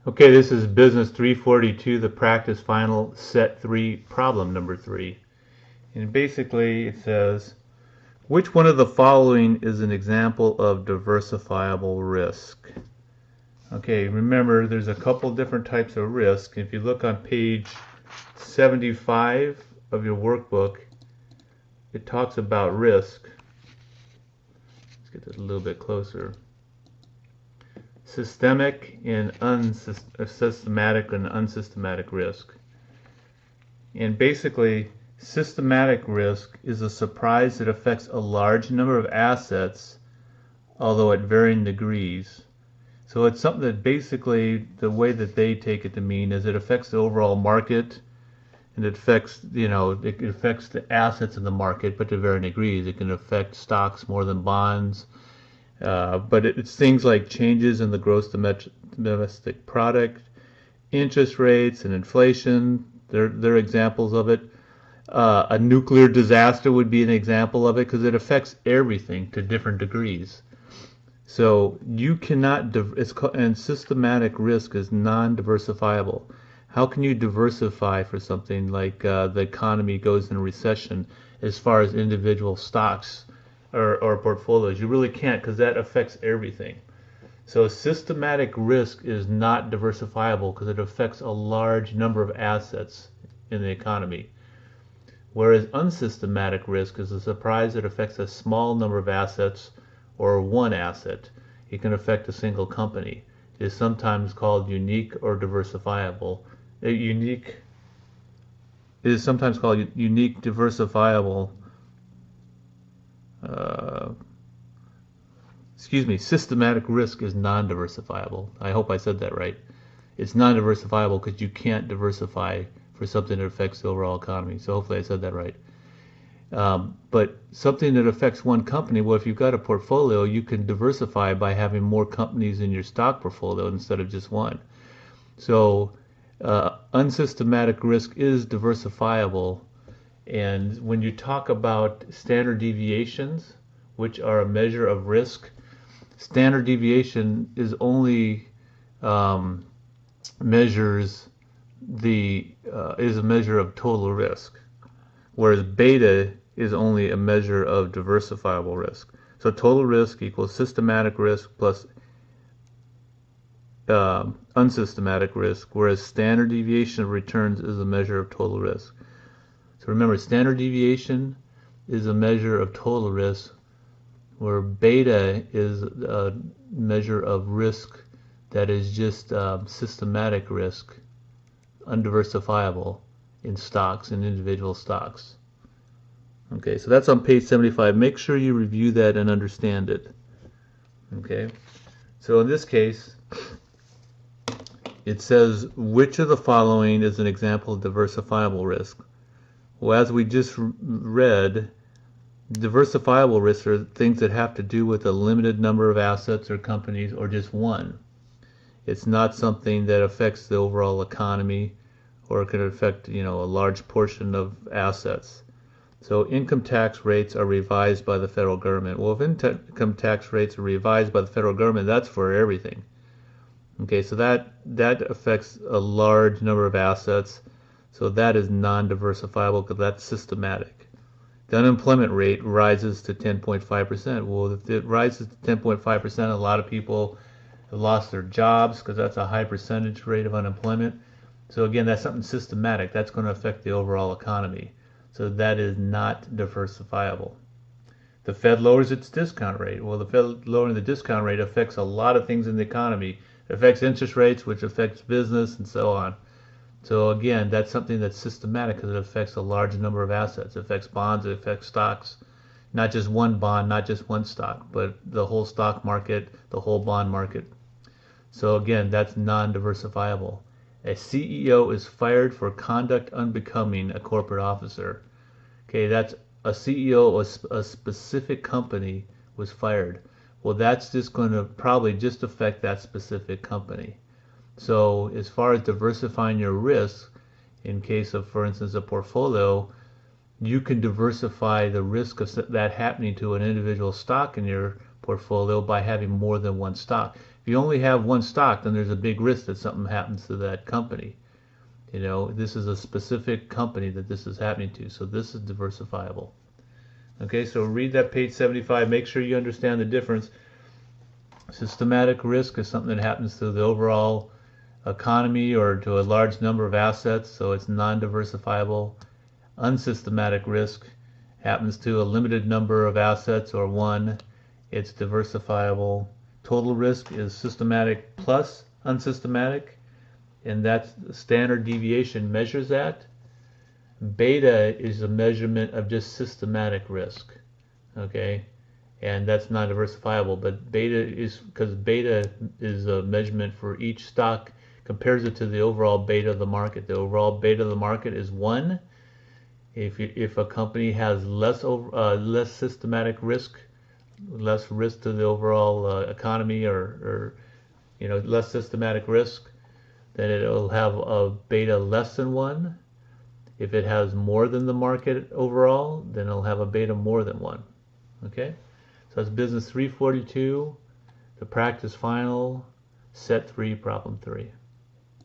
Okay, this is Business 342, the practice final set 3, problem number 3. And basically it says, which one of the following is an example of diversifiable risk? Okay, remember there's a couple different types of risk. If you look on page 75 of your workbook, it talks about risk. Let's get this a little bit closer. Systemic and systematic and unsystematic risk. And basically, systematic risk is a surprise that affects a large number of assets, although at varying degrees. So it's something that basically, the way that they take it to mean is it affects the overall market, and it affects, it affects the assets in the market, but to varying degrees. It can affect stocks more than bonds. But it's things like changes in the gross domestic product, interest rates, and inflation. They're examples of it. A nuclear disaster would be an example of it because it affects everything to different degrees. So you cannot, and systematic risk is non-diversifiable. How can you diversify for something like the economy goes in a recession as far as individual stocks or portfolios? You really can't, because that affects everything. So systematic risk is not diversifiable because it affects a large number of assets in the economy. Whereas unsystematic risk is a surprise that affects a small number of assets or one asset. It can affect a single company. It is sometimes called unique or diversifiable. It is sometimes called unique diversifiable. Systematic risk is non-diversifiable. I hope I said that right. It's non-diversifiable because you can't diversify for something that affects the overall economy. So hopefully I said that right. But something that affects one company, well, if you've got a portfolio, you can diversify by having more companies in your stock portfolio instead of just one. So unsystematic risk is diversifiable. And when you talk about standard deviations, which are a measure of risk, standard deviation is only is a measure of total risk, whereas beta is only a measure of diversifiable risk. So total risk equals systematic risk plus unsystematic risk, whereas standard deviation of returns is a measure of total risk. So remember, standard deviation is a measure of total risk, where beta is a measure of risk that is just systematic risk, undiversifiable in stocks and individual stocks. Okay, so that's on page 75. Make sure you review that and understand it. Okay, so in this case, it says, which of the following is an example of diversifiable risk? Well, as we just read, diversifiable risks are things that have to do with a limited number of assets or companies or just one. It's not something that affects the overall economy or can affect, a large portion of assets. So income tax rates are revised by the federal government. Well, if income tax rates are revised by the federal government, that's for everything. Okay, so that affects a large number of assets. So that is non-diversifiable because that's systematic. The unemployment rate rises to 10.5%. Well, if it rises to 10.5%, a lot of people have lost their jobs because that's a high percentage rate of unemployment. So again, that's something systematic. That's going to affect the overall economy. So that is not diversifiable. The Fed lowers its discount rate. Well, the Fed lowering the discount rate affects a lot of things in the economy. It affects interest rates, which affects business and so on. So again, that's something that's systematic because it affects a large number of assets. It affects bonds, it affects stocks, not just one bond, not just one stock, but the whole stock market, the whole bond market. So again, that's non-diversifiable. A CEO is fired for conduct unbecoming a corporate officer. Okay, that's a CEO of a specific company was fired. Well, that's just going to probably just affect that specific company. So as far as diversifying your risk, in case of, for instance, a portfolio, you can diversify the risk of that happening to an individual stock in your portfolio by having more than one stock. If you only have one stock, then there's a big risk that something happens to that company. You know, this is a specific company that this is happening to, so this is diversifiable. Okay, so read that page 75. Make sure you understand the difference. Systematic risk is something that happens to the overall economy or to a large number of assets, so it's non-diversifiable. Unsystematic risk happens to a limited number of assets or one, it's diversifiable. Total risk is systematic plus unsystematic, and that's standard deviation measures that. Beta is a measurement of just systematic risk, okay, and that's not diversifiable, but beta is, because beta is a measurement for each stock, compares it to the overall beta of the market. The overall beta of the market is 1. If a company has less systematic risk, less risk to the overall economy, or you know, less systematic risk, then it'll have a beta less than 1. If it has more than the market overall, then it'll have a beta more than 1. Okay, so that's business 342, the practice final, set 3, problem 3.